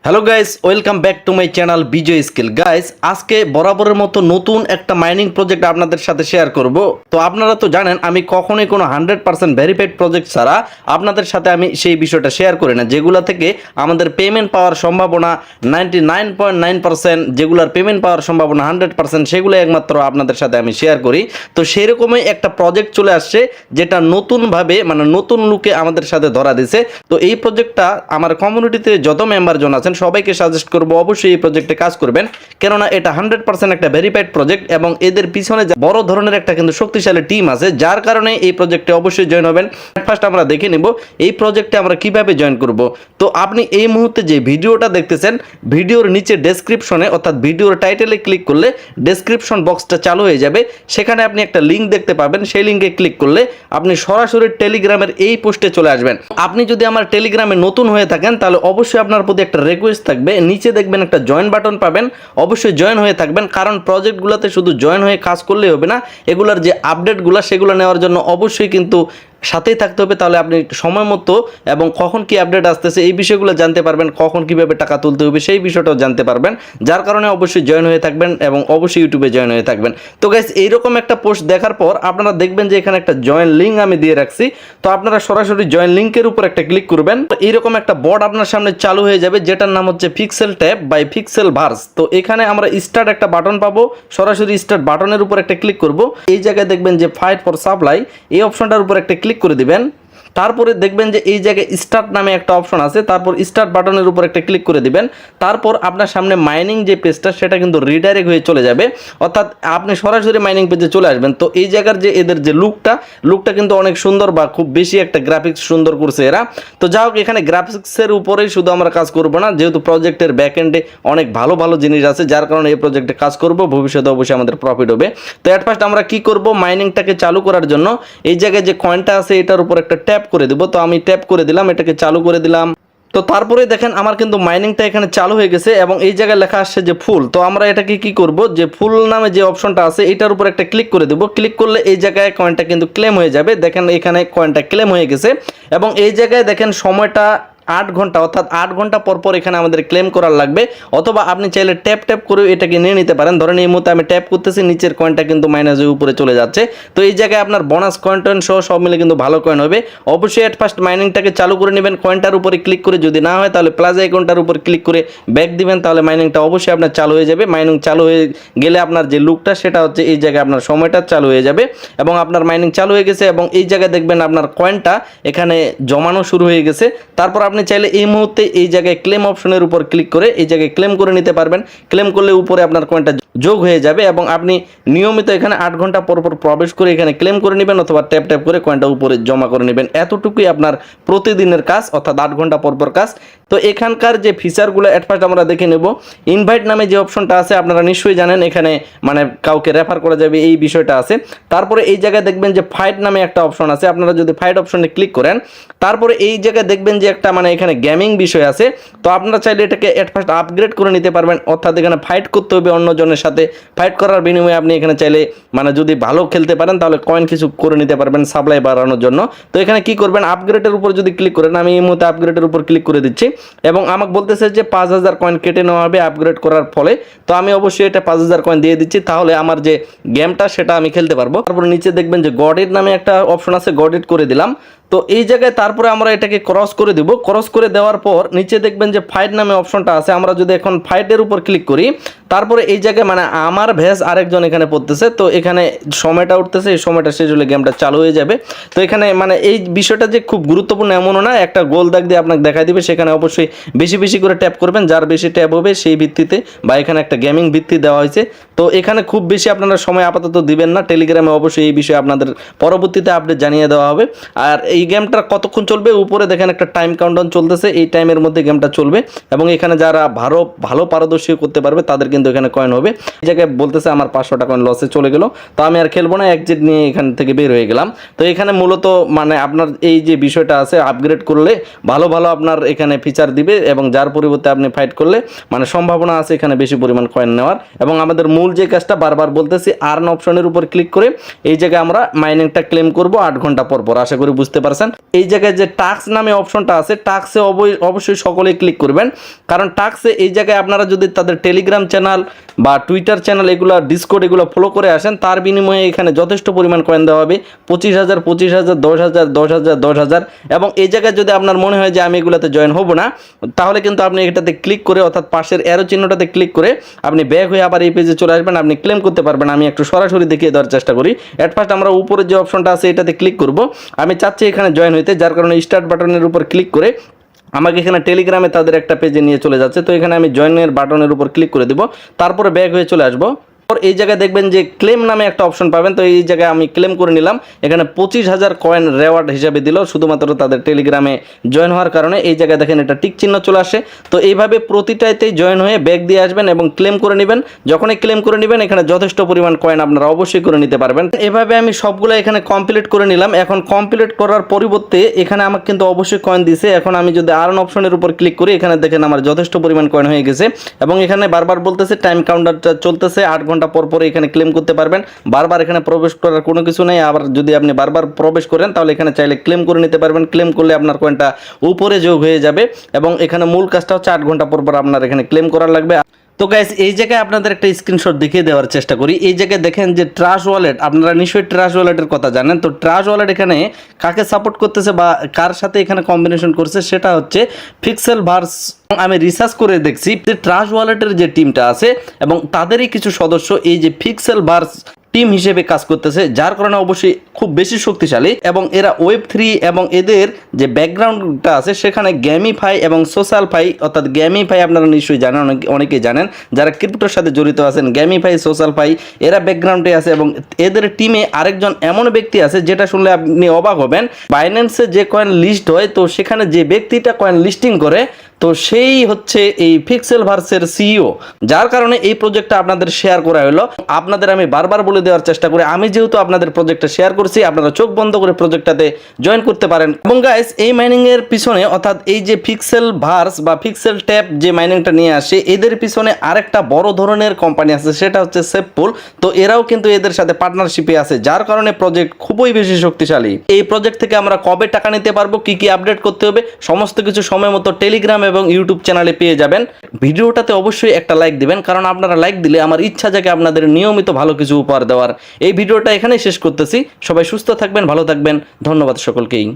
Hello guys, welcome back to my channel Bijoy skill. Guys, আজকে বরাবরের মতো নতুন একটা মাইনিং প্রজেক্ট আপনাদের সাথে শেয়ার করব। তো আপনারা তো জানেন আমি কখনোই কোনো 100% ভেরিফাইড প্রজেক্ট ছাড়া আপনাদের সাথে আমি সেই বিষয়টা শেয়ার করি না, যেগুলো থেকে আমাদের পেমেন্ট পাওয়ার সম্ভাবনা 99.9%, যেগুলোর পেমেন্ট পাওয়ার সম্ভাবনা 100%, সেগুলো একমাত্র আপনাদের সাথে আমি শেয়ার করি। তো সেরকমই একটা প্রজেক্ট চলে আসছে যেটা নতুনভাবে নতুন লুকে আমাদের সাথে ধরা দিছে। তো এই প্রজেক্টটা আমার কমিউনিটিতে যত মেম্বারজন আছেন সবাইকে সাজেস্ট করব অবশ্যই এই প্রজেক্টে কাজ করবেন, কেননা এটা 100% একটা ভেরিফাইড প্রজেক্ট এবং এদের পিছনে বড় ধরনের একটা কিন্তু শক্তিশালী টিম আছে, যার কারণে এই প্রজেক্টে অবশ্যই জয়েন হবেন। ফার্স্ট আমরা দেখে নিব এই প্রজেক্টে আমরা কিভাবে জয়েন করব। তো আপনি এই মুহূর্তে যে ভিডিওটা দেখতেছেন, ভিডিওর নিচে ডেসক্রিপশনে অর্থাৎ ভিডিওর টাইটেলে ক্লিক করলে ডেসক্রিপশন বক্সটা চালু হয়ে যাবে। সেখানে আপনি একটা লিঙ্ক দেখতে পাবেন, সেই লিঙ্কে ক্লিক করলে আপনি সরাসরি টেলিগ্রামের এই পোস্টে চলে আসবেন। আপনি যদি আমার টেলিগ্রামে নতুন হয়ে থাকেন তাহলে অবশ্যই আপনার প্রতি একটা রিকোয়েস্ট থাকবে, নিচে দেখবেন একটা জয়েন বাটন পাবেন, অবশ্যই জয়েন হয়ে থাকবেন। কারণ প্রজেক্টগুলোতে শুধু জয়েন হয়ে কাজ করলেই হবে না, এগুলার যে আপডেটগুলো সেগুলো নেওয়ার জন্য অবশ্যই কিন্তু সাথেই থাকতে হবে। তাহলে আপনি সময় মতো এবং কখন কি আপডেট আসতেছে এই বিষয়গুলো জানতে পারবেন, কখন কিভাবে টাকা তুলতে হবে সেই বিষয়টাও জানতে পারবেন। যার কারণে অবশ্যই জয়েন হয়ে থাকবেন এবং অবশ্যই ইউটিউবে জয়েন হয়ে থাকবেন। তো গাইস, এইরকম একটা পোস্ট দেখার পর আপনারা দেখবেন যে এখানে একটা জয়েন লিঙ্ক আমি দিয়ে রাখছি। তো আপনারা সরাসরি জয়েন লিঙ্কের উপর একটা ক্লিক করবেন। তো এইরকম একটা বোর্ড আপনার সামনে চালু হয়ে যাবে, যেটার নাম হচ্ছে pixel tab by pixel verse. তো এখানে আমরা স্টার্ট একটা বাটন পাবো, সরাসরি স্টার্ট বাটনের উপর একটা ক্লিক করব। এই জায়গায় দেখবেন যে ফাইট ফর সাপ্লাই, এই অপশনটার উপর একটা ক্লিক করে দিবেন। তারপরে দেখবেন যে এই জায়গায় স্টার্ট নামে একটা অপশন আছে, তারপর স্টার্ট বাটনের উপর একটা ক্লিক করে দিবেন। তারপর আপনার সামনে মাইনিং যে পেজটা সেটা কিন্তু রিডাইরেক্ট হয়ে চলে যাবে, অর্থাৎ আপনি সরাসরি মাইনিং পেজে চলে আসবেন। তো এই জায়গার যে এদের যে লুকটা কিন্তু অনেক সুন্দর বা খুব বেশি একটা গ্রাফিক্স সুন্দর করছে এরা। তো যাই হোক, এখানে গ্রাফিক্সের উপরেই শুধু আমরা কাজ করব না, যেহেতু প্রজেক্টের ব্যাকএন্ডে অনেক ভালো ভালো জিনিস আছে, যার কারণে এই প্রজেক্টে কাজ করব, ভবিষ্যতে অবশ্যই আমাদের প্রফিট হবে। তো এট ফার্স্ট আমরা কি করব, মাইনিংটাকে চালু করার জন্য এই জায়গায় যে কয়েনটা আছে এটার উপর একটা ট্যাপ করে দেব। তো আমি ট্যাপ করে দিলাম, এটাকে চালু করে দিলাম। তো তারপরে দেখেন আমার কিন্তু মাইনিংটা এখানে চালু হয়ে গেছে এবং এই জায়গায় লেখা আসছে যে ফুল। তো আমরা এটাকে কি করব, যে ফুল নামে যে অপশনটা আছে এটার উপর একটা ক্লিক করে দেব। ক্লিক করলে এই জায়গায় কয়েনটা কিন্তু ক্লেম হয়ে যাবে। দেখেন এখানে কয়েনটা ক্লেম হয়ে গেছে এবং এই জায়গায় দেখেন সময়টা 8 ঘন্টা, অর্থাৎ 8 ঘন্টা পর পর এখানে আমাদের ক্লেম করার লাগবে। অথবা আপনি চাইলে ট্যাপ করে এটাকে নিয়ে নিতে পারেন। ধরেন এই মুহূর্তে আমি ট্যাপ করতেছি, নিচের কয়েনটা কিন্তু মাইনাস হয়ে উপরে চলে যাচ্ছে। তো এই জায়গায় আপনার বোনাস কয়েন টয়েন সহ সব মিলে কিন্তু ভালো কয়েন হবে। অবশ্যই এট ফার্স্ট মাইনিংটাকে চালু করে নেবেন, কয়েনটার উপরে ক্লিক করে, যদি না হয় তাহলে প্লাস আইকনটার উপর ক্লিক করে ব্যাক দিবেন, তাহলে মাইনিংটা অবশ্যই আপনার চালু হয়ে যাবে। মাইনিং চালু হয়ে গেলে আপনার যে লুকটা সেটা হচ্ছে এই জায়গায় আপনার সময়টা চালু হয়ে যাবে এবং আপনার মাইনিং চালু হয়ে গেছে এবং এই জায়গায় দেখবেন আপনার কয়েনটা এখানে জমানো শুরু হয়ে গেছে। তারপর আপনি চাইলে এই মুহূর্তে এই জায়গায় ক্লেম অপশনের উপর ক্লিক করে এই জায়গায় ক্লেম করে নিতে পারবেন। ক্লেম করলে উপরে আপনার কয়েনটা যোগ হয়ে যাবে এবং আপনি নিয়মিত এখানে 8 ঘন্টা পর পর প্রবেশ করে এখানে ক্লেম করে নেবেন অথবা ট্যাপ করে কয়েনটা উপরে জমা করে নেবেন। এতটুকুই আপনার প্রতিদিনের কাজ, অর্থাৎ 8 ঘন্টা পর পর কাজ। তো এখানকার যে ফিচারগুলো এট ফার্স্ট আমরা দেখে নেব। ইনভাইট নামে যে অপশনটা আছে আপনারা নিশ্চয়ই জানেন, এখানে কাউকে রেফার করা যাবে এই বিষয়টা আছে। তারপরে এই জায়গায় দেখবেন যে ফাইট নামে একটা অপশন আছে, আপনারা যদি ফাইট অপশনে ক্লিক করেন তারপরে এই জায়গায় দেখবেন যে একটা এখানে গেমিং বিষয় আছে। তো আপনারা চাইলে এটাকে এট ফার্স্ট আপগ্রেড করে নিতে পারবেন, অর্থাৎ এখানে ফাইট করতে হবে অন্যজনের সাথে। ফাইট করার বিনিময়ে আপনি এখানে চাইলে যদি ভালো খেলতে পারেন তাহলে কয়েন কিছু করে নিতে পারবেন সাপ্লাই বাড়ানোর জন্য। তো এখানে কি করবেন, আপগ্রেডের উপর যদি ক্লিক করেন, আমি এই মুহূর্তে আপগ্রেডের উপর ক্লিক করে দিচ্ছি এবং আমাকে বলতেছে যে 5000 কয়েন কেটে নেওয়া হবে আপগ্রেড করার ফলে। তো আমি অবশ্যই এটা 5000 কয়েন দিয়ে দিচ্ছি, তাহলে আমার যে গেমটা সেটা আমি খেলতে পারবো। তারপর নিচে দেখবেন যে গডেড নামে একটা অপশন আছে, গডেড করে দিলাম। তো এই জায়গায় তারপরে আমরা এটাকে ক্রস করে দিব। ক্রস করে দেওয়ার পর নিচে দেখবেন যে ফাইট নামে অপশনটা আছে, আমরা যদি এখন ফাইটের উপর ক্লিক করি তারপরে এই জায়গায় আমার ভেস আরেকজন এখানে পড়তেছে। তো এখানে সময়টা উঠতেছে, এই সময়টা শেষ হলে গেমটা চালু হয়ে যাবে। তো এখানে এই বিষয়টা যে খুব গুরুত্বপূর্ণ এমনও না, একটা গোল দাগ দিয়ে আপনাকে দেখাই দিবে, সেখানে অবশ্যই বেশি বেশি করে ট্যাপ করবেন, যার বেশি ট্যাপ হবে সেই ভিত্তিতে, বা এখানে একটা গেমিং ভিত্তি দেওয়া হয়েছে। তো এখানে খুব বেশি আপনারা সময় আপাতত দিবেন না, টেলিগ্রামে অবশ্যই এই বিষয়ে আপনাদের পরবর্তীতে আপডেট জানিয়ে দেওয়া হবে। আর এই গেমটা কতক্ষণ চলবে, উপরে দেখেন একটা টাইম কাউন্টডাউন চলতেছে, এই টাইমের মধ্যে গেমটা চলবে এবং এখানে যারা ভালো পারদর্শী করতে পারবে তাদের কিন্তু কিন্তু এখানে কয়েন হবে। এই জায়গায় বলতেছে আমার 500টা কয়েন লসে চলে গেল, তো আমি আর খেলবো না, এক্সিট নিয়ে এখান থেকে বের হয়ে গেলাম। তো এখানে মূলত মানে আপনার এই যে বিষয়টা আছে, আপগ্রেড করলে ভালো ভালো আপনার এখানে ফিচার দিবে এবং যার পরিবর্তে আপনি ফাইট করলে মানে সম্ভাবনা আছে এখানে বেশি পরিমাণ কয়েন নেওয়ার। এবং আমাদের মূল যে কাজটা বারবার বলতেছি, আর্ন অপশনের উপর ক্লিক করে এই জায়গায় আমরা মাইনিংটা ক্লেম করব 8 ঘন্টা পর পর। আশা করি বুঝতে পারছেন। এই জায়গায় যে টাস্ক নামে অপশনটা আছে, টাস্কে অবশ্যই সকলেই ক্লিক করবেন, কারণ টাস্কে এই জায়গায় আপনারা যদি তাদের টেলিগ্রাম চ্যানেল বা টুইটার চ্যানেল এগুলো ডিসকর্ড এগুলো ফলো করে আসেন, তার বিনিময়ে এখানে যথেষ্ট পরিমাণ কয়েন দেওয়া হবে। 25,000 25,000 10,000 10,000 10,000। এবং এই জায়গায় যদি আপনার মনে হয় যে আমি এগুলোতে জয়েন হব না, তাহলে কিন্তু আপনি এটাতে ক্লিক করে অর্থাৎ পাশের অ্যারো চিহ্নটাতে ক্লিক করে আপনি ব্যাক হয়ে আবার এই পেজে চলে আসবেন, আপনি ক্লেম করতে পারবেন। আমি একটু সরাসরি দেখিয়ে দেওয়ার চেষ্টা করি। এট ফার্স্ট আমরা উপরে যে অপশনটা আছে এটাতে ক্লিক করব। আমি চাচ্ছি এখানে জয়েন হইতে, যার কারণে স্টার্ট বাটনের উপর ক্লিক করে আমাকে এখানে টেলিগ্রামে তাদের একটা পেজে নিয়ে চলে যাচ্ছে। তো এখানে আমি জয়েনের বাটনের উপর ক্লিক করে দেব, তারপরে ব্যাক হয়ে চলে আসবো। এই জায়গায় দেখবেন যে ক্লেম নামে একটা অপশন পাবেন। তো এই জায়গায় আমি ক্লেম করে নিলাম। এখানে 25,000 কয়েন রেওয়ার্ড হিসাবে দিল শুধুমাত্র তাদের টেলিগ্রামে জয়েন হওয়ার কারণে। এই জায়গায় দেখেন এটা টিক চিহ্ন চলে আসে। তো এইভাবে প্রতিটাইতেই জয়েন হয়ে ব্যাক দিয়ে আসবেন এবং ক্লেম করে নেবেন। যখনই ক্লেম করে নেবেন এখানে যথেষ্ট পরিমাণ কয়েন আপনারা অবশ্যই করে নিতে পারবেন। এভাবে আমি সবগুলো এখানে কমপ্লিট করে নিলাম। এখন কমপ্লিট করার পরিবর্তে এখানে আমাকে কিন্তু অবশ্যই কয়েন দিছে। এখন আমি যদি আর্ন অপশনের উপর ক্লিক করি, এখানে দেখেন আমার যথেষ্ট পরিমাণ কয়েন হয়ে গেছে। এবং এখানে বারবার বলতেছে টাইম কাউন্টারটা চলতেছে, 8 ঘন্টা পর পর এখানে ক্লেম করতে পারবেন। বারবার এখানে প্রবেশ করার কোনো কিছু নেই। আবার যদি আপনি বারবার প্রবেশ করেন তাহলে এখানে চাইলে ক্লেম করে নিতে পারবেন। ক্লেম করলে আপনার কয়েনটা উপরে যোগ হয়ে যাবে। এবং এখানে মূল কাজটা হচ্ছে 8 ঘন্টা পর পর আপনার এখানে ক্লেম করার লাগবে। তো গাইস, এই জায়গায় আপনাদের একটা স্ক্রিনশট দেখিয়ে দেওয়ার চেষ্টা করি। এই জায়গায় দেখেন যে ট্রাশ ওয়ালেট, আপনারা নিশ্চয়ই ট্রাশ ওয়ালেটের কথা জানেন। তো ট্রাশ ওয়ালেট এখানে কাকে সাপোর্ট করতেছে বা কার সাথে এখানে কম্বিনেশন করছে সেটা হচ্ছে পিক্সেল ভার্স। আমি রিসার্চ করে দেখছি যে ট্রাশ ওয়ালেটের যে টিমটা আছে এবং তাদেরই কিছু সদস্য এই যে পিক্সেল ভার্স টিম হিসেবে কাজ করতেছে, যার কারণে অবশ্যই খুব বেশি শক্তিশালী। এবং এরা Web3 এবং এদের যে ব্যাকগ্রাউন্ডটা আছে সেখানে গ্যামিফাই এবং সোশ্যালফাই, অর্থাৎ গ্যামিফাই আপনারা নিশ্চয়ই জানেন, অনেকেই জানেন যারা ক্রিপ্টোর সাথে জড়িত আছেন। গ্যামিফাই সোশ্যালফাই এরা ব্যাকগ্রাউন্ডে আছে এবং এদের টিমে আরেকজন এমন ব্যক্তি আছে যেটা শুনলে আপনি অবাক হবেন। বাইন্যান্সে যে কয়েন লিস্ট হয়, তো সেখানে যে ব্যক্তিটা কয়েন লিস্টিং করে, তো সেই হচ্ছে এই পিক্সেল ভার্সের সিইও। যার কারণে এই প্রজেক্টটা আপনাদের শেয়ার করা হলো। আপনাদের আমি বারবার বলে দেওয়ার চেষ্টা করি, আমি যেহেতু আপনাদের প্রজেক্টটা শেয়ার করছি, আপনারা চোখ বন্ধ করে প্রজেক্টটাতে জয়েন করতে পারেন। এবং গাইস, এই মাইনিং এর পিছনে অর্থাৎ এই যে পিক্সেল ভার্স বা পিক্সেল ট্যাপ যে মাইনিংটা নিয়ে আসে, এদের পিছনে আরেকটা বড় ধরনের কোম্পানি আছে, সেটা হচ্ছে সেফপুল। তো এরাও কিন্তু এদের সাথে পার্টনারশিপে আছে, যার কারণে প্রজেক্ট খুবই বেশি শক্তিশালী। এই প্রজেক্ট থেকে আমরা কবে টাকা নিতে পারবো, কি কি আপডেট করতে হবে, সমস্ত কিছু সময় মতো টেলিগ্রাম এবং ইউটিউব চ্যানেলে পেয়ে যাবেন। ভিডিওটাতে অবশ্যই একটা লাইক দিবেন, কারণ আপনারা লাইক দিলে আমার ইচ্ছা জাগে আপনাদের নিয়মিত ভালো কিছু উপহার দেওয়ার। এই ভিডিওটা এখানেই শেষ করতেছি। সবাই সুস্থ থাকবেন, ভালো থাকবেন। ধন্যবাদ সকলকেই।